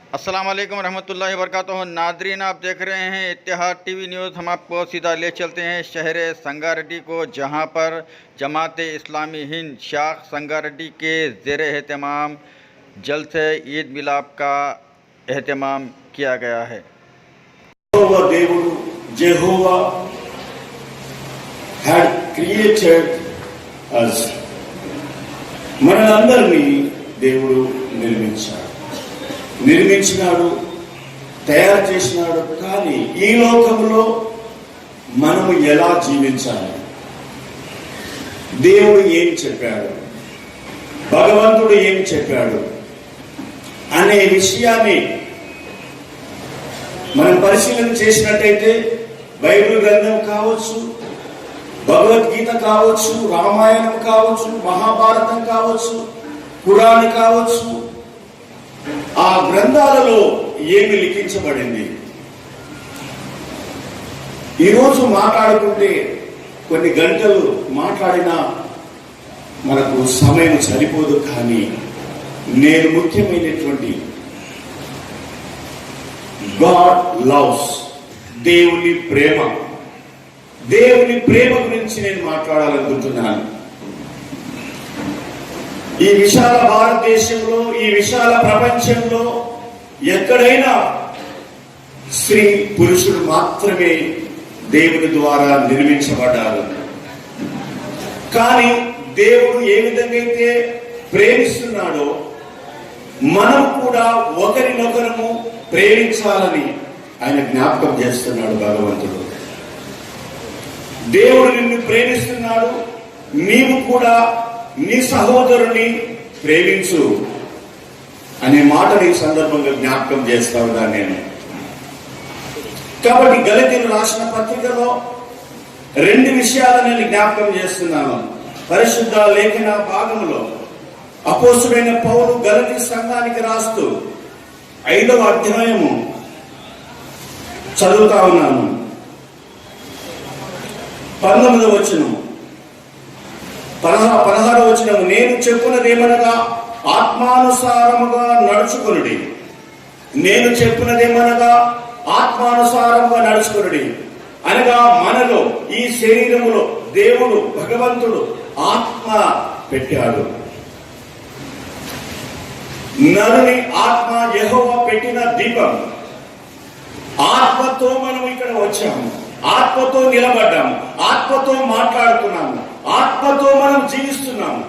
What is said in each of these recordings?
अस्सलाम वालेकुम रहमतुल्लाहि व बरकातुहू। नादरीन, आप देख रहे हैं इत्तेहाद टीवी न्यूज़। हम आपको सीधा ले चलते हैं शहर संगारेड्डी को, जहां पर जमात इस्लामी हिंद शाख संगारेड्डी के ज़ेर एहतमाम जलसे ईद मिलाप का एहतमाम किया गया है। దేవుడు జెహోవా had created us. మనందరినీ దేవుడు నిర్మించినాడు, తయారు చేసినాడు. కానీ ఈ లోకంలో మనము ఎలా జీవించాలి, దేవుడు ఏం చెప్పాడు, భగవంతుడు ఏం చెప్పాడు అనే విషయాన్ని మనం పరిశీలన చేసినట్టయితే బైబిల్ గ్రంథం కావచ్చు, భగవద్గీత కావచ్చు, రామాయణం కావచ్చు, మహాభారతం కావచ్చు, ఖురాన్ కావచ్చు, ఆ గ్రంథాలలో ఏమి లిఖించబడింది. ఈరోజు మాట్లాడుకుంటే కొన్ని గంటలు మాట్లాడినా మనకు సమయం సరిపోదు. కానీ నేను ముఖ్యమైనటువంటి గాడ్ లవ్స్, దేవుని ప్రేమ గురించి నేను మాట్లాడాలనుకుంటున్నాను. ఈ విశాల భారతదేశంలో, ఈ విశాల ప్రపంచంలో ఎక్కడైనా స్త్రీ పురుషుడు మాత్రమే దేవుని ద్వారా నిర్మించబడ్డారు. కానీ దేవుడు ఏ విధంగా అయితే ప్రేమిస్తున్నాడో మనం కూడా ఒకరినొకరము ప్రేమించాలని ఆయన జ్ఞాపకం చేస్తున్నాడు. భగవంతుడు దేవుడు నిన్ను ప్రేమిస్తున్నాడు, నీవు కూడా నీ సహోదరుని ప్రేమించు అనే మాటని ఈ సందర్భంగా జ్ఞాపకం చేస్తా ఉన్నాను నేను. కాబట్టి గలతీయులు రాసిన పత్రికలో రెండు విషయాలు నేను జ్ఞాపకం చేస్తున్నాను. పరిశుద్ధ లేఖన భాగంలో అపోస్తుడైన పౌలు గలతీ సంఘానికి రాస్తూ 5వ అధ్యాయము చదువుతా ఉన్నాను. 19వ వచనం, 16వ వచనం, నేను చెప్పున్నదేమనగా ఆత్మానుసారముగా నడుచుకొనుడి. నేను చెప్పున్నదేమనగా ఆత్మానుసారముగా నడుచుకొనుడి అనగా మనలో, ఈ శరీరములో దేవుడు భగవంతుడు ఆత్మ పెట్టాడు. నరుని ఆత్మ యెహోవా పెట్టిన దీపం. ఆత్మతో మనం ఇక్కడ వచ్చాము, ఆత్మతో నిలబడ్డాము, ఆత్మతో మాట్లాడుతున్నాము, ఆత్మతో మనం జీవిస్తున్నాము,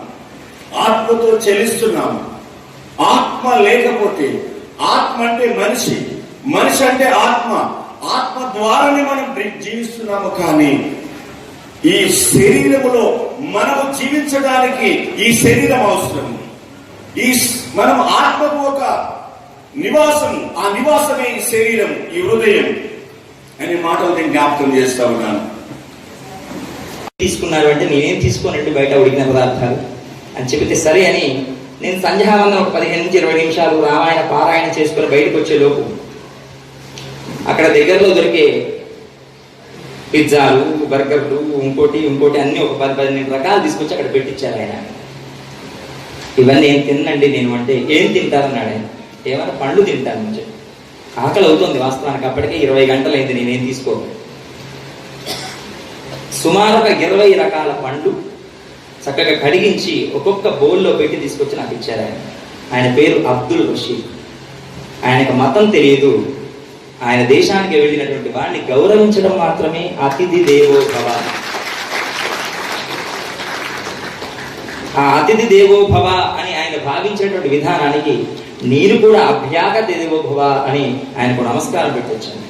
ఆత్మతో చెలిస్తున్నాము. ఆత్మ లేకపోతే, ఆత్మ అంటే మనిషి, మనిషి అంటే ఆత్మ, ఆత్మ ద్వారానే మనం జీవిస్తున్నాము. కానీ ఈ శరీరములో మనము జీవించడానికి ఈ శరీరం అవసరం. మనం ఆత్మకు ఒక నివాసం, ఆ నివాసమే ఈ శరీరం, ఈ హృదయం అనే మాటలు నేను జ్ఞాపకం చేస్తా ఉన్నాను. తీసుకున్నారు అంటే నేనేం తీసుకోనండి బయట ఉడికిన పదార్థాలు అని చెబితే సరే అని నేను సంధ్యావందనం ఒక 15 నుంచి 20 నిమిషాలు రామాయణ పారాయణ చేసుకుని బయటకు వచ్చే లోపు అక్కడ దగ్గరలో దొరికే పిజ్జాలు, బర్గర్లు, ఇంకోటి అన్ని ఒక 10-12 రకాలు తీసుకొచ్చి అక్కడ పెట్టించారు ఆయన. ఇవన్నీ ఏం తిన్నండి నేను అంటే, ఏం తింటారన్నాడు ఆయన. ఏమైనా పండ్లు తింటాను అని చెప్పి. ఆకలి అవుతుంది వాస్తవానికి, అప్పటికే 20 గంటలైంది నేనేం తీసుకోను. సుమారు ఒక 20 రకాల పండ్లు చక్కగా కడిగించి ఒక్కొక్క బౌల్లో పెట్టి తీసుకొచ్చి నాకు ఇచ్చారు ఆయన. ఆయన పేరు అబ్దుల్ రషీద్. ఆయనకు మతం తెలియదు. ఆయన దేశానికి వెళ్ళినటువంటి వాడిని గౌరవించడం మాత్రమే అతిథి దేవో భవ. ఆ అతిథి దేవో భవ అని ఆయన భావించేటువంటి విధానానికి నేను కూడా అభ్యాగత దేవో భవ అని ఆయనకు నమస్కారం పెట్టొచ్చాను.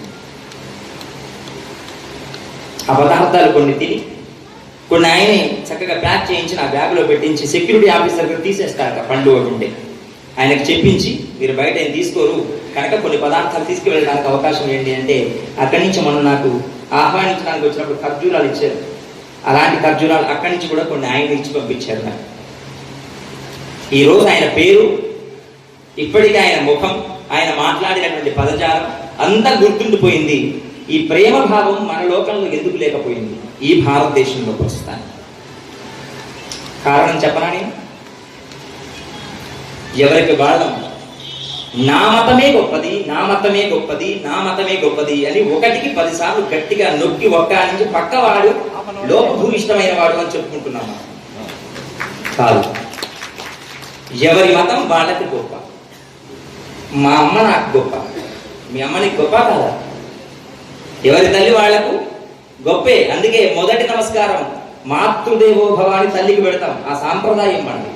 ఆ పదార్థాలు కొన్ని తిని, కొన్ని ఆయనే చక్కగా ప్యాక్ చేయించి నా బ్యాగ్లో పెట్టించి సెక్యూరిటీ ఆఫీసర్ తీసేస్తారు పండు ఉంటే ఆయనకు చెప్పించి, మీరు బయట ఏం తీసుకోరు కనుక కొన్ని పదార్థాలు తీసుకువెళ్ళడానికి అవకాశం ఏంటి అంటే, అక్కడి నుంచి మనం నాకు ఆహ్వానించడానికి వచ్చినప్పుడు ఖర్జూరాలు ఇచ్చారు. అలాంటి ఖర్జూరాలు అక్కడి నుంచి కూడా కొన్ని ఆయన ఇచ్చి పంపించారు నాకు. ఈరోజు ఆయన పేరు, ఇప్పటికీ ఆయన ముఖం, ఆయన మాట్లాడినటువంటి పదజాలం అంతా గుర్తుండిపోయింది. ఈ ప్రేమ భావం మన లోకంలో ఎందుకు లేకపోయింది ఈ భారతదేశంలో ప్రస్తుతానికి? కారణం చెప్పనా? నేను ఎవరికి వాళ్ళం నా మతమే గొప్పది, నా మతమే గొప్పది, నా మతమే గొప్పది అని 1కి 10 సార్లు గట్టిగా నొక్కి నుంచి పక్కవాడు లోపభూయిష్టమైన వాడు అని చెప్పుకుంటున్నాము. కాదు, ఎవరి మతం వాళ్ళకి గొప్ప. మా అమ్మ నాకు గొప్ప, మీ అమ్మ నీకు గొప్ప కాదా? ఎవరి తల్లి వాళ్లకు గొప్పే. అందుకే మొదటి నమస్కారం మాతృదేవో భవ అని తల్లికి పెడతాం. ఆ సాంప్రదాయం మనది.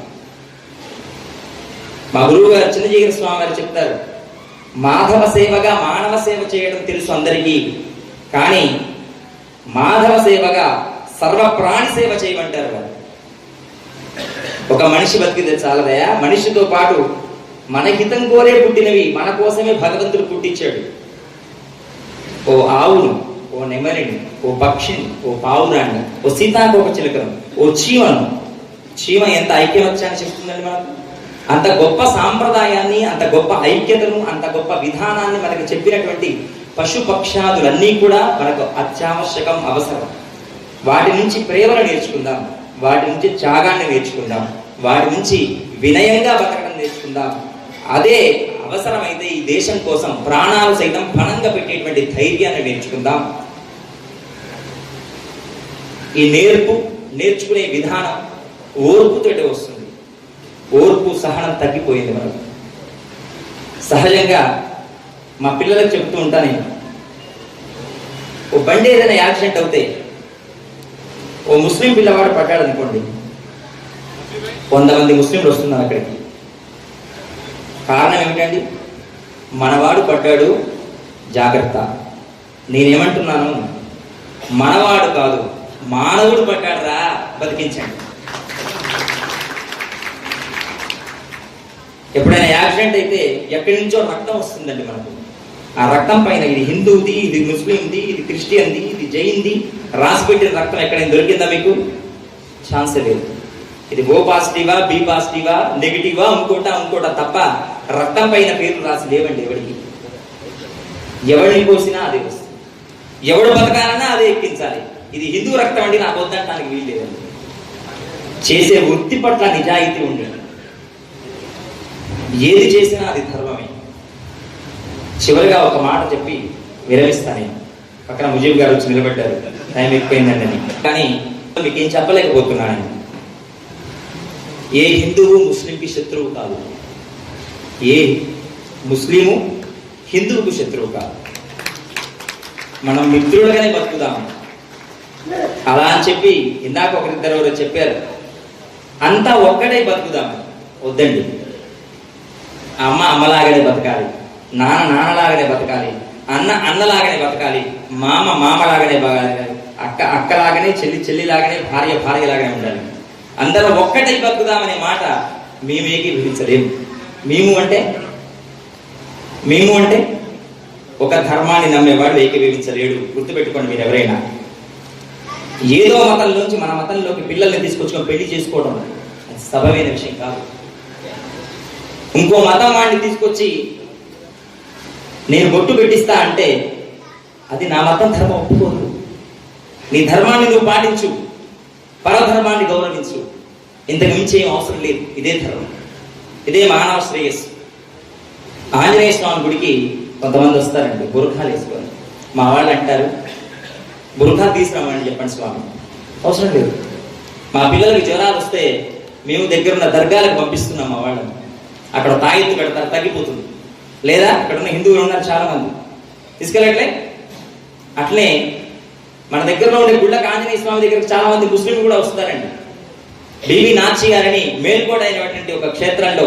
మా గురువు గారు చిన్నజీగర స్వామి గారు చెప్తారు, మాధవ సేవగా మానవ సేవ చేయడం తెలుసు అందరికీ, కానీ మాధవ సేవగా సర్వప్రాణి సేవ చేయమంటారు వారు. ఒక మనిషి బతికితే చాలదయా, మనిషితో పాటు మన హితం కోరే పుట్టినవి మన కోసమే భగవంతుడు పుట్టించాడు. ఓ ఆవును, ఓ నెమలిని, ఓ పక్షిని, ఓ పావురాన్ని, ఓ సీతాకోక చిలుకను, ఓ చీమను. చీమ ఎంత ఐక్యమత్యాన్ని చెప్తుందండి మనకు. అంత గొప్ప సాంప్రదాయాన్ని, అంత గొప్ప ఐక్యతను, అంత గొప్ప విధానాన్ని మనకు చెప్పినటువంటి పశు పక్షాదులన్నీ కూడా మనకు అత్యావశ్యకం, అవసరం. వాటి నుంచి ప్రేమను నేర్చుకుందాం, వాటి నుంచి త్యాగాన్ని నేర్చుకుందాం, వాటి నుంచి వినయంగా బతకడం నేర్చుకుందాం. అదే అవసరమైతే ఈ దేశం కోసం ప్రాణాలు సైతం పణంగా పెట్టేటువంటి ధైర్యాన్ని నేర్చుకుందాం. ఈ నేర్చుకునే విధానం ఓర్పుతోటే వస్తుంది. ఓర్పు, సహనం తగ్గిపోయింది మనకు. సహజంగా మా పిల్లలకు చెప్తూ ఉంటాను నేను, ఓ బండి ఏదైనా యాక్సిడెంట్ అవుతే ఓ ముస్లిం పిల్లవాడు పడ్డాడు అనుకోండి, 100 మంది ముస్లింలు వస్తున్నారు అక్కడికి. కారణం ఏమిటండి? మనవాడు పడ్డాడు, జాగ్రత్త. నేనేమంటున్నాను, మనవాడు కాదు, మానవుడు పడ్డాడు రా, బతికించండి. ఎప్పుడైనా యాక్సిడెంట్ అయితే ఎక్కడి నుంచో రక్తం వస్తుందండి మనకు. ఆ రక్తం పైన ఇది హిందూది, ఇది ముస్లింది, ఇది క్రిస్టియన్ది, ఇది జైన్ది రాసి పెట్టిన రక్తం ఎక్కడైనా దొరికిందా మీకు? ఛాన్సే లేదు. ఇది ఓ పాజిటివా, బి పాజిటివా, నెగిటివా, ఇంకోటా తప్ప రక్తం పైన పేర్లు రాసి లేవండి ఎవరికి. ఎవరిని కోసినా అదే వస్తుంది, ఎవడు బతకాలన్నా అదే ఎక్కించాలి. ఇది హిందూ రక్తం అండి, నాకు వద్దటానికి వీలు లేదండి. చేసే వృత్తి పట్ల నిజాయితీ ఉండండి. ఏది చేసినా అది ధర్మమే. చివరిగా ఒక మాట చెప్పి విరమిస్తాను. పక్కన ముజీబ్ గారు వచ్చి నిలబడ్డారు, టైం ఎక్కువైందండి. కానీ మీకేం చెప్పలేకపోతున్నాను. ఏ హిందువు ముస్లింకి శత్రువు కాదు, ఏ ముస్లిము హిందువుకు శత్రువు కాదు. మనం మిత్రులుగానే బతుకుదాం. అలా అని చెప్పి ఇందాక ఒకరిద్దరు ఎవరో చెప్పారు, అంతా ఒక్కడే బతుకుదాం. వద్దండి. అమ్మ అమ్మలాగానే బతకాలి, నాన్న నాన్నలాగానే బతకాలి, అన్న అన్నలాగానే బతకాలి, మామ మామలాగానే బతకాలి, అక్క అక్కలాగానే, చెల్లి చెల్లిలాగానే, భార్య భార్యలాగానే ఉండాలి. అందరూ ఒక్కటై బతుకుదామనే మాట మేము ఏకీభవించలేము. మేము అంటే ఒక ధర్మాన్ని నమ్మేవాడు ఏకీభవించలేడు. గుర్తుపెట్టుకోండి మీరు ఎవరైనా. ఏదో మతంలోంచి మన మతంలోకి పిల్లల్ని తీసుకొచ్చుకొని పెళ్లి చేసుకోవడం అది సబబైన విషయం కాదు. ఇంకో మతం వాడిని తీసుకొచ్చి నేను బొట్టు పెట్టిస్తా అంటే అది నా మతం ధర్మం ఒప్పుకోదు. నీ ధర్మాన్ని నువ్వు పాటించు, పరధర్మాన్ని గౌరవించు. ఇంతకు మించి ఏం అవసరం లేదు. ఇదే ధర్మం, ఇదే మానవ శ్రేయస్సు. ఆంజనేయ స్వామి గుడికి కొంతమంది వస్తారండి బురఖాలు వేసుకొని. మా వాళ్ళు అంటారు, బురఖా తీసుకురామని చెప్పండి స్వామి. అవసరం లేదు. మా పిల్లలకి జ్వరాలు వస్తే మేము దగ్గరున్న దర్గాలకు పంపిస్తున్నాం మా వాళ్ళని. అక్కడ తాయెత్తు పెడతారు, తగ్గిపోతుంది. లేదా అక్కడ ఉన్న హిందువులు ఉన్నారు చాలా మంది, తీసుకెళ్ళట్లే. అట్లే మన దగ్గరలో ఉండే గుళ్ళకి ఆంజనేయ స్వామి దగ్గరికి చాలా మంది ముస్లింలు కూడా వస్తారండి. బీబీ నాచి గారని మేల్కోట అయినటువంటి ఒక క్షేత్రంలో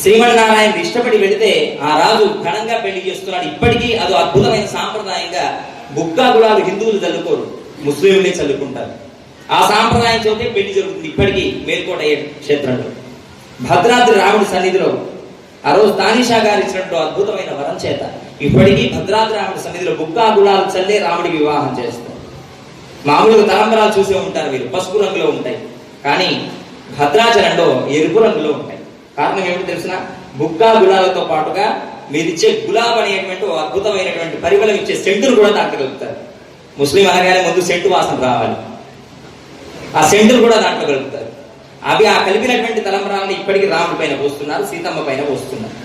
శ్రీమన్నారాయణ ఇష్టపడి వెళితే ఆ రాజు ఘనంగా పెళ్లి చేస్తున్నాడు. ఇప్పటికీ అది అద్భుతమైన సాంప్రదాయంగా బుక్కా గులాలు హిందువులు చల్లుకోరు, ముస్లింలే చల్లుకుంటారు. ఆ సాంప్రదాయం చోటే పెళ్లి జరుగుతుంది ఇప్పటికీ మేల్కోట అయ్యే క్షేత్రంలో. భద్రాద్రి రాముడి సన్నిధిలో ఆ రోజు తానిషా గారు ఇచ్చినట్టు అద్భుతమైన వరం చేత ఇప్పటికీ భద్రాద్రి రాముడి సన్నిధిలో బుక్కా గులాలు చల్లే రాముడికి వివాహం చేస్తారు. మామూలుగా తలంబరాలు చూసే ఉంటారు వీరు, పసుపు రంగులో ఉంటాయి. కానీ భద్రాచలంలో ఎరుపు రంగులో ఉంటాయి. కారణం ఏమిటో తెలిసిన? బుక్కా గులాలతో పాటుగా మీరిచ్చే గులాబ్ అనేటువంటి అద్భుతమైనటువంటి పరిమళం ఇచ్చే సెంటును కూడా దాంట్లో కలుపుతారు. ముస్లిం అనగానే ముందు సెంటు వాసన రావాలి, ఆ సెంటును కూడా దాంట్లో కలుపుతారు. అవి ఆ కలిపినటువంటి తలంబరాలను ఇప్పటికీ రాముడి పైన పోస్తున్నారు, సీతమ్మ పైన పోస్తున్నారు.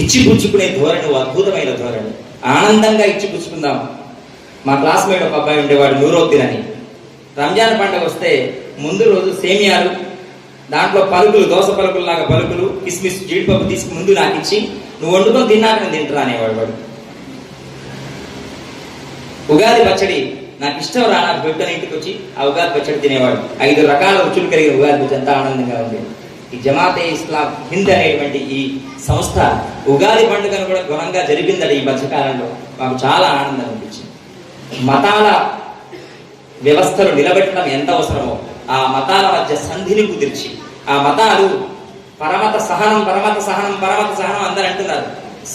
ఇచ్చిపుచ్చుకునే ధోరణి అద్భుతమైన ధోరణి. ఆనందంగా ఇచ్చిపుచ్చుకుందాం. మా క్లాస్మేట్ ఒక అబ్బాయి ఉండేవాడు నూరోద్దీన్ అని. రంజాన్ పండుగ వస్తే ముందు రోజు సేమియాలు, దాంట్లో పలుకులు, దోస పలుకుల్లాగా పలుకులు, కిస్మిస్, జీడిపప్పు తీసుకు ముందు నాకు ఇచ్చి నువ్వు వండుకొని తిన్నాక నేను తింటరా అనేవాడు వాడు. ఉగాది పచ్చడి నాకు ఇష్టం రా, నాకు బిడ్డని ఇంటికి వచ్చి ఆ ఉగాది పచ్చడి తినేవాడు. 5 రకాల రుచులు కలిగిన ఉగాది పచ్చడి ఎంత ఆనందంగా ఉండేది. ఈ జమాతే ఇస్లాం హింద్ అనేటువంటి ఈ సంస్థ ఉగాది పండుగను కూడా ఘనంగా జరిపిందట ఈ మధ్యకాలంలో. మాకు చాలా ఆనందం అనిపించింది. మతాల వ్యవస్థలు నిలబెట్టడం ఎంత అవసరమో ఆ మతాల మధ్య సంధిని కుదిర్చి, ఆ మతాలు పరమత సహనం, పరమత సహనం, పరమత సహనం అందరూ అంటున్నారు.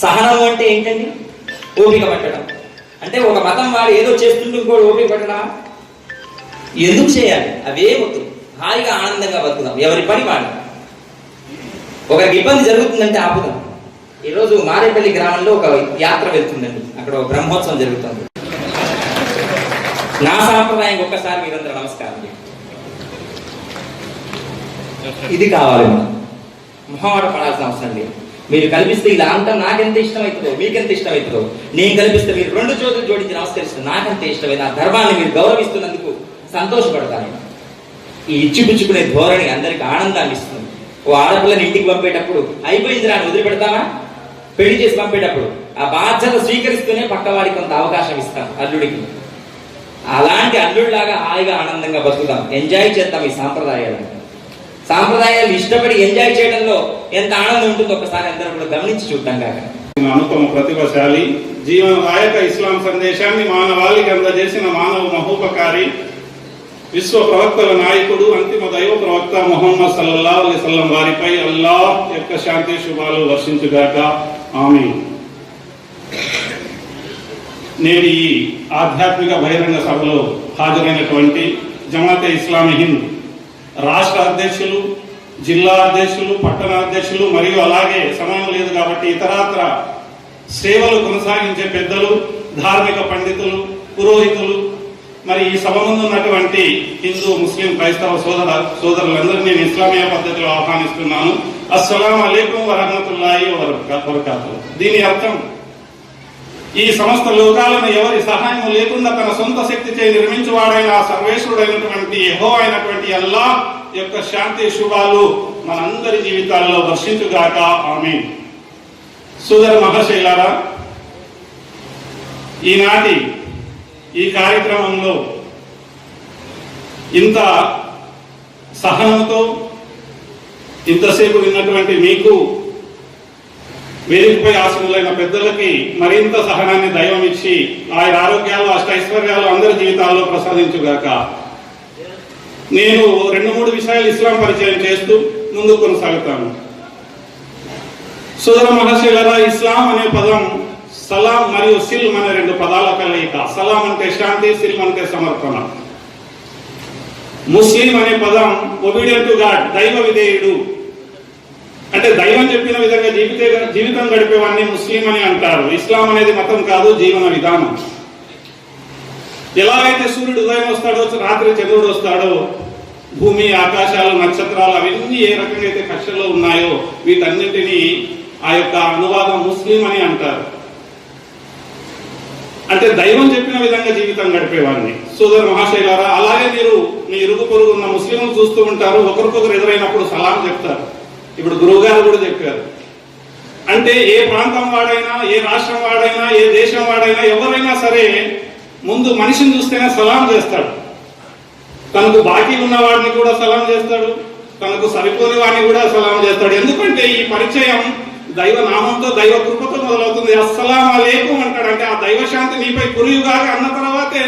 సహనం అంటే ఏంటండి? ఓపిక పట్టడం. అంటే ఒక మతం వాడు ఏదో చేస్తుంటూ కూడా ఓపిక పట్టడమా? ఎందుకు చేయాలి? అవే వద్దు. హాయిగా ఆనందంగా బతుకుదాం, ఎవరి పని వాడు. ఒకరికి ఇబ్బంది జరుగుతుందంటే ఆపుదాం. ఈరోజు మారేపల్లి గ్రామంలో ఒక యాత్ర వెళ్తుందండి. అక్కడ ఒక బ్రహ్మోత్సవం జరుగుతుంది. నా సాంప్రదాయం ఒక్కసారి మీరందరూ నమస్కారం. ఇది కావాలి. మనం మొహమాట పడాల్సిన అవసరం లేదు. మీరు కల్పిస్తే ఇలా అంటాం, నాకెంత ఇష్టమవుతుందో, మీకెంత ఇష్టమవుతుందో. నేను కల్పిస్తే మీరు 2 చేతులు జోడించి నమస్కరిస్తుంది, నాకెంత ఇష్టమైంది. ఆ ధర్మాన్ని మీరు గౌరవిస్తున్నందుకు సంతోషపడతాను. ఈ ఇచ్చిపుచ్చుకునే ధోరణి అందరికి ఆనందాన్ని ఇస్తుంది. ఓ ఆడపిల్లని ఇంటికి పంపేటప్పుడు అయిపోయింది రాని వదిలిపెడతామా? పెళ్లి చేసి పంపేటప్పుడు ఆ బాధ్యత స్వీకరిస్తూనే పక్కవాడికి కొంత అవకాశం ఇస్తాం అల్లుడికి. అలాంటి అల్లుడిలాగా హాయిగా ఆనందంగా బతుకుదాం, ఎంజాయ్ చేద్దాం ఈ సాంప్రదాయాలను. సాంప్రదాయాలు ఇష్టపడి ఎంజాయ్ చేయడంలో ఎంత ఆనందం ఉంటుందో ఒకసారి అందరూ కూడా గమనించి చూద్దాం. కాక అనుపమ ప్రతిభశాలి, జీవనదాయక ఇస్లాం సందేశాన్ని మానవాళికి అందజేసిన మానవ మహోపకారి, విశ్వ ప్రవక్తల నాయకుడు, అంతిమ దైవ ప్రవక్త ముహమ్మద్ సల్లల్లాహు అలైహి వసల్లం వారిపై అల్లాహ్ యొక్క శాంతి శుభాలు వర్షించుగాక. ఆమీన్. నేడు ఈ ఆధ్యాత్మిక బహిరంగ సభలో హాజరైనటువంటి జమాతే ఇస్లామీ హింద్ రాష్ట్ర అధ్యక్షులు, జిల్లా అధ్యక్షులు, పట్టణ అధ్యక్షులు మరియు అలాగే సమయం లేదు కాబట్టి ఇతరాత్ర సేవలు కొనసాగించే పెద్దలు, ధార్మిక పండితులు, పురోహితులు, మరి ఈ సభ ముందు ఉన్నటువంటి హిందూ, ముస్లిం, క్రైస్తవ సోదరులందరూ నేను ఇస్లామియా పద్ధతిలో ఆహ్వానిస్తున్నాను. అస్సలాము అలైకుం వరహ్మతుల్లాహి వబరకాతుహు. దీని అర్థం, ఈ సమస్త లోకాలను ఎవరి సహాయం లేకుండా తన సొంత శక్తిచే నిర్మించువాడైన సర్వేశ్వరుడైనటువంటి యెహోవా అయినటువంటి అల్లాహ్ యొక్క శాంతి శుభాలు మనందరి జీవితాల్లో వర్షించుగాక. ఆమీన్. సోదర మహాశైలారా, ఈనాటి ఈ కార్యక్రమంలో ఇంత సహనంతో ఇంతసేపు విన్నటువంటి మీకు, వేదికపై ఆసనులైన పెద్దలకి మరింత సహనాన్ని దైవం ఇచ్చి ఆయన ఆరోగ్యాలు, అష్టైశ్వర్యాలు అందరి జీవితాల్లో ప్రసాదించుగాక. నేను 2-3 విషయాలు ఇస్లాం పరిచయం చేస్తూ ముందుకు కొనసాగుతాను. సోదర మహాశైలారా, ఇస్లాం అనే పదం సలాం మరియు సిల్మ్ అనే 2 పదాల కలయిక. సలాం అంటే శాంతి, సిల్మ్ అంటే సమర్పణ. ముస్లిం అనే పదం ఒబీడియంట్ టు గాడ్, దైవ విధేయుడు. అంటే దైవం చెప్పిన విధంగా జీవితం గడిపేవాడిని ముస్లిం అని అంటారు. ఇస్లాం అనేది మతం కాదు, జీవన విధానం. ఎలాగైతే సూర్యుడు ఉదయం వస్తాడో, రాత్రి చంద్రుడు వస్తాడో, భూమి, ఆకాశాలు, నక్షత్రాలు అవన్నీ ఏ రకంగా అయితే కక్షలో ఉన్నాయో వీటన్నింటినీ ఆ యొక్క అనువాదం ముస్లిం అని అంటారు. అంటే దైవం చెప్పిన విధంగా జీవితం గడిపేవాడిని. సోదర మహాశైలారా, అలాగే మీరు మీ ఇరుగు పొరుగు ఉన్న ముస్లింలు చూస్తూ ఉంటారు, ఒకరికొకరు ఎదురైనప్పుడు సలాం చెప్తారు. ఇప్పుడు గురువు గారు కూడా చెప్పారు. అంటే ఏ ప్రాంతం వాడైనా, ఏ రాష్ట్రం వాడైనా, ఏ దేశం వాడైనా, ఎవరైనా సరే ముందు మనిషిని చూస్తేనే సలాం చేస్తాడు. తనకు బాకీ ఉన్న వాడిని కూడా సలాం చేస్తాడు, తనకు సరిపోని వాడిని కూడా సలాం చేస్తాడు. ఎందుకంటే ఈ పరిచయం దైవ నామంతో, దైవ కృపతో మొదలవుతుంది. అస్సలాము అలైకుం అంటాడు. అంటే ఆ దైవ శాంతి నీపై కురియుగాక అన్న తర్వాతే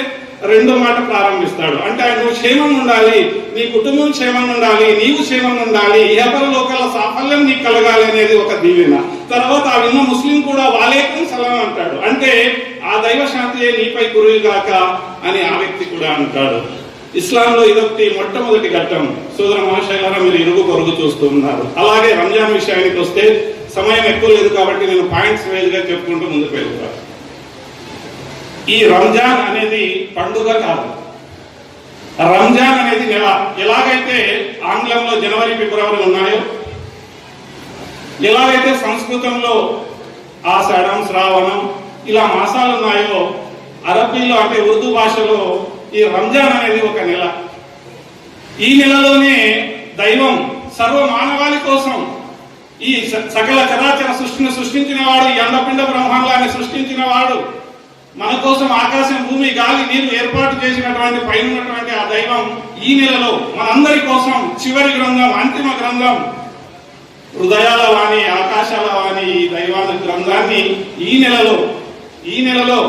2వ మాట ప్రారంభిస్తాడు. అంటే నువ్వు క్షేమంగా ఉండాలి, నీ కుటుంబం క్షేమంగా ఉండాలి, నీవు క్షేమంగా ఉండాలి, ఇహపర లోకాల సాఫల్యం నీకు కలగాలి అనేది ఒక దీవెన. తర్వాత ఆ విన్న ముస్లిం కూడా వాలేకుం సలాం అంటాడు. అంటే ఆ దైవ శాంతియే నీపై కురియుగాక అని ఆ వ్యక్తి కూడా అంటాడు. ఇస్లాంలో ఇదొకటి మొట్టమొదటి ఘట్టం. సోదర మహాశైలారా, మీరు ఇరుగు పొరుగు చూస్తూ ఉన్నారు. అలాగే రంజాన్ విషయానికి వస్తే సమయం ఎక్కువ లేదు కాబట్టి నేను పాయింట్స్ వైజ్ గా చెప్పుకుంటూ ముందుకు వెళ్తాను. ఈ రంజాన్ అనేది పండుగ కాదు. రంజాన్ అనేది నెల. ఎలాగైతే ఆంగ్లంలో జనవరి ఫిబ్రవరి ఉన్నాయో, ఎలాగైతే సంస్కృతంలో ఆషాఢం శ్రావణం ఇలా మాసాలు ఉన్నాయో, అరబీలో అంటే ఉర్దూ భాషలో ఈ రంజాన్ అనేది ఒక నెల. ఈ నెలలోనే దైవం సర్వ మానవాళి కోసం ఈ సకల చరాచర సృష్టిని సృష్టించిన వాడు, ఈ అండపిండ బ్రహ్మాండాన్ని సృష్టించిన వాడు, మన కోసం ఆకాశం భూమి గాలి నీరు ఏర్పాటు చేసినటువంటి పైన ఉన్నటువంటి ఆ దైవం ఈ నెలలో మనందరి కోసం చివరి గ్రంథం, అంతిమ గ్రంథం, హృదయాల వాణి, ఆకాశాల వాణి, ఈ దైవాల గ్రంథాన్ని ఈ నెలలో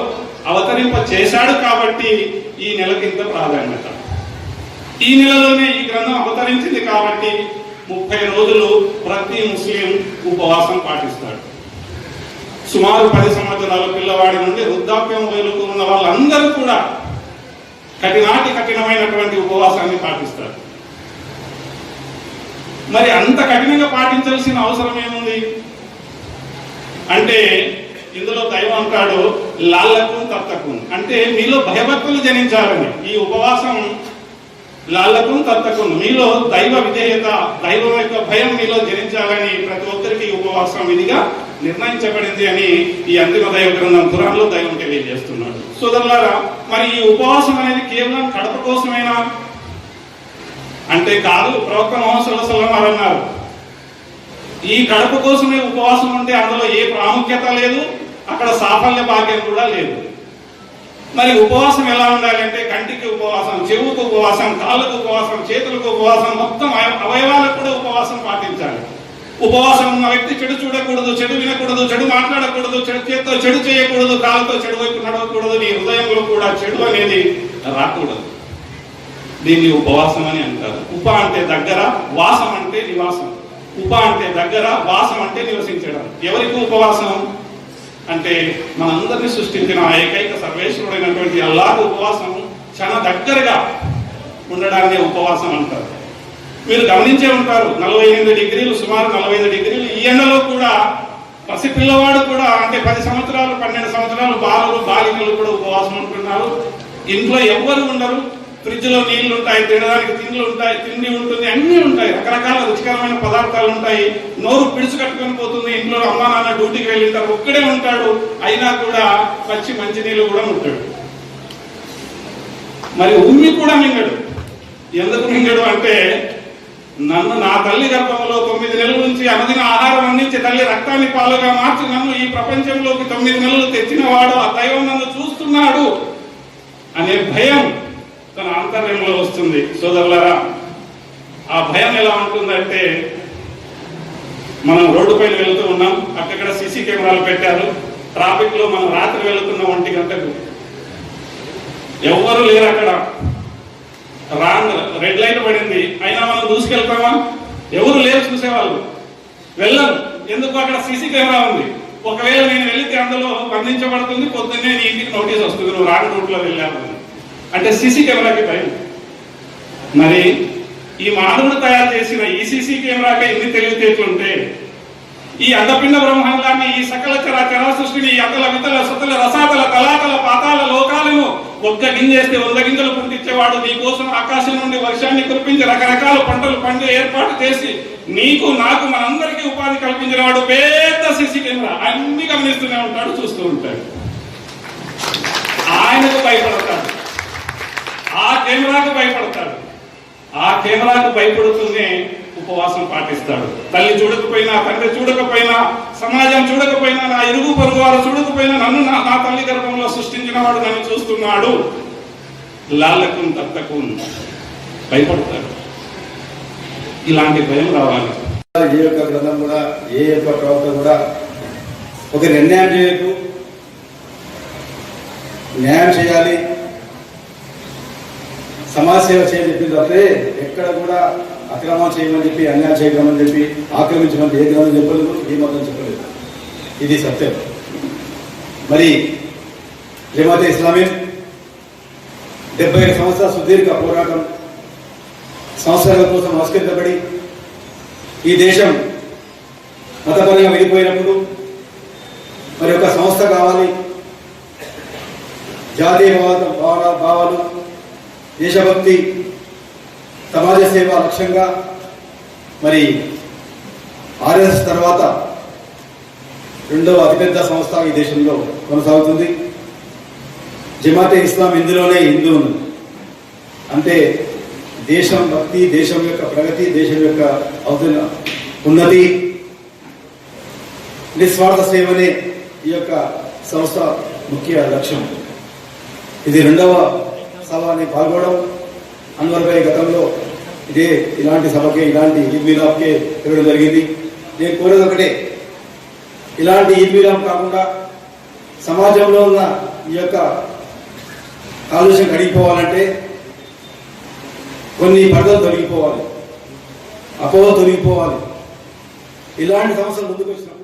అవతరింప చేశాడు. కాబట్టి ఈ నెలకి ఇంత ప్రాధాన్యత. ఈ నెలలోనే ఈ గ్రంథం అవతరించింది కాబట్టి 30 రోజులు ప్రతి ముస్లిం ఉపవాసం పాటిస్తాడు. సుమారు 10 సంవత్సరాల పిల్లవాడి నుండి వృద్ధాప్యం వరకు ఉన్న వాళ్ళందరూ కూడా కఠినమైనటువంటి ఉపవాసాన్ని పాటిస్తారు. మరి అంత కఠినంగా పాటించాల్సిన అవసరం ఏముంది అంటే, ఇందులో దైవం అంటాడు లాళ్లకు తత్తకు, అంటే మీలో భయభక్తులు జనించాలని. ఈ ఉపవాసం లాళ్లకు తత్తకు, మీలో దైవ విధేయత, దైవం యొక్క భయం మీలో జనించాలని ప్రతి ఒక్కరికి ఉపవాసం విధిగా నిర్ణయించబడింది అని ఈ అంతిమ దైవ గ్రంథం ఖురాన్లో దైవం తెలియజేస్తున్నాడు. సోదరులారా, మరి ఈ ఉపవాసం అనేది కేవలం కడప కోసమేనా అంటే కాదు. ప్రవక్త ముహమ్మద్ సల్లల్లాహు అలైహి వసల్లం అన్నారు, ఈ కడప కోసమే ఉపవాసం ఉంటే అందులో ఏ ప్రాముఖ్యత లేదు, అక్కడ సాఫల్య భాగ్యం కూడా లేదు. మరి ఉపవాసం ఎలా ఉండాలి అంటే, కంటికి ఉపవాసం, చెవుకు ఉపవాసం, కాళ్ళకు ఉపవాసం, చేతులకు ఉపవాసం, మొత్తం అవయవాలకు కూడా ఉపవాసం పాటించాలి. ఉపవాసం ఉన్న వ్యక్తి చెడు చూడకూడదు, చెడు వినకూడదు, చెడు మాట్లాడకూడదు, చేతితో చెడు చేయకూడదు, కాళ్ళతో చెడు వైపు నడవకూడదు, నీ హృదయంలో కూడా చెడు అనేది రాకూడదు. దీన్ని ఉపవాసం అని అంటారు. ఉప అంటే దగ్గర, వాసం అంటే నివాసం. ఉప అంటే దగ్గర, వాసం అంటే నివసించడం. ఎవరికి ఉపవాసం అంటే, మనందరినీ సృష్టించిన ఏకైక సర్వేశ్వరుడైనటువంటి అల్లాహ్ ఉపవాసం చాలా దగ్గరగా ఉండడాన్ని ఉపవాసం అంటారు. మీరు గమనించే ఉంటారు, 48 డిగ్రీలు, సుమారు 45 డిగ్రీలు ఈ ఎండలో కూడా పసిపిల్లవాడు కూడా, అంటే 10 సంవత్సరాలు 12 సంవత్సరాలు బాలికలు కూడా ఉపవాసం ఉంటున్నారు. ఇంట్లో ఎవ్వరు ఉండరు, ఫ్రిడ్జ్ లో నీళ్లు ఉంటాయి, తినడానికి తిండి ఉంటుంది, అన్ని ఉంటాయి, రకరకాల రుచికరమైన పదార్థాలు ఉంటాయి. నోరు పిడుచు కట్టుకొని పోతుంది. ఇంట్లో అమ్మా నాన్న డ్యూటీకి వెళ్ళింటారు, ఒక్కడే ఉంటాడు, అయినా కూడా మంచి నీళ్ళు కూడా ఉంటాడు. మరి ఉమ్మి కూడా మింగడు. ఎందుకు మింగడు అంటే, నా తల్లి గర్భంలో 9 నెలల నుంచి అనుదిన ఆహారం అందించి తల్లి రక్తాన్ని పాలుగా మార్చి నన్ను ఈ ప్రపంచంలోకి 9 నెలలు తెచ్చిన వాడు, ఆ దైవం నన్ను చూస్తున్నాడు అనే భయం తన ఆంతర్యంలో వస్తుంది. సోదరులారా, ఆ భయం ఎలా ఉంటుందంటే, మనం రోడ్డు పైన వెళుతూ ఉన్నాం, అక్కడ సీసీ కెమెరాలు పెట్టారు. ట్రాఫిక్ లో మనం రాత్రి వెళుతున్న 1 గంటకు ఎవ్వరు లేరు, అక్కడ రెడ్ లైట్ పడింది, అయినా మనం దూసుకెళ్తామా? ఎవరు లేరు చూసేవాళ్ళు, వెళ్ళను. ఎందుకు? అక్కడ సీసీ కెమెరా ఉంది. ఒకవేళ నేను వెళితే అందులో బంధించబడుతుంది, పొద్దున్నే నీ ఇంటికి నోటీస్ వస్తుంది, నువ్వు రాంగ్ రూట్ లో వెళ్ళావు అంటే. సీసీ కెమెరాకి భయం. మరి ఈ మానవుడు తయారు చేసిన ఈ సీసీ కెమెరాకి ఎన్ని తెలివితేటలుంటే, ఈ అండపిండ బ్రహ్మాండాన్ని, ఈ సకల చరాచర సృష్టిని, ఈ అతల వితల సుతల రసాతల తలాతల పాతాల లోకాలను ఒక్క గింజేస్తే 100 గింజలు పుట్టించేవాడు, నీ కోసం ఆకాశం నుండి వర్షాన్ని కురిపించి రకరకాల పంటలు పండి ఏర్పాటు చేసి నీకు నాకు మనందరికీ ఉపాధి కల్పించిన వాడు పెద్ద సీసీ కెమెరా. అన్ని గమనిస్తూనే ఉంటాడు, చూస్తూ ఉంటాడు. ఆయనకు భయపడతాడు, ఆ కెమెరాకు భయపడతాడు. ఆ కెమెరాకు భయపడుతూనే ఉపవాసం పాటిస్తాడు. తల్లి చూడకపోయినా, తండ్రి చూడకపోయినా, సమాజం చూడకపోయినా, నా ఇరుగు పొరుగు వారు చూడకపోయినా, నన్ను నా తల్లి గర్భంలో సృష్టించిన వాడు నన్ను చూస్తున్నాడు. లాలకు తత్తకు భయపడతాడు. ఇలాంటి భయం రావాలి. ఏ యొక్క గ్రంథం కూడా, ఏ యొక్క ప్రవక్త కూడా ఒక నిర్ణయం చేయకు, న్యాయం చేయాలి, సమాజ సేవ చేయని చెప్పి తప్పే ఎక్కడ కూడా అక్రమం చేయమని చెప్పి, అన్యాయం చేయమని చెప్పి, ఆక్రమించమని ఏ గ్రంథం చెప్పలేదు, ఏ మతం చెప్పలేదు. ఇది సత్యం. మరి జమాతే ఇస్లామీ 75 సంవత్సరాల సుదీర్ఘ పోరాటం, సంవత్సరాల కోసం ఆస్కరించబడి ఈ దేశం మతపరంగా విడిపోయినప్పుడు మరి ఒక సంస్థ కావాలి, జాతీయ భావాలు, దేశభక్తి సమాజ సేవ లక్ష్యంగా మరి ఆర్ఎస్ఎస్ తర్వాత రెండవ అతిపెద్ద సంస్థ ఈ దేశంలో కొనసాగుతుంది. జమాతే ఇస్లాం ఇందులోనే హిందూ ఉన్నది. అంటే దేశం భక్తి, దేశం యొక్క ప్రగతి, దేశం యొక్క ఉన్నతి, నిస్వార్థ సేవనే ఈ యొక్క సంస్థ ముఖ్య లక్ష్యం. ఇది రెండవ సభని పాల్గొనడం. అన్వర్ భాయ్ గతంలో ఇలాంటి సభకే, ఇలాంటి ఈద్ మిలాద్కే తిరగడం జరిగింది. నేను కోరేది ఒకటే, ఇలాంటి ఈద్ మిలాద్ కాకుండా సమాజంలో ఉన్న ఈ యొక్క కాలుష్యం కడిగిపోవాలంటే కొన్ని పర్దలు తొలగిపోవాలి, అపోహ తొలగిపోవాలి. ఇలాంటి సమస్యలు ముందుకు వచ్చినప్పుడు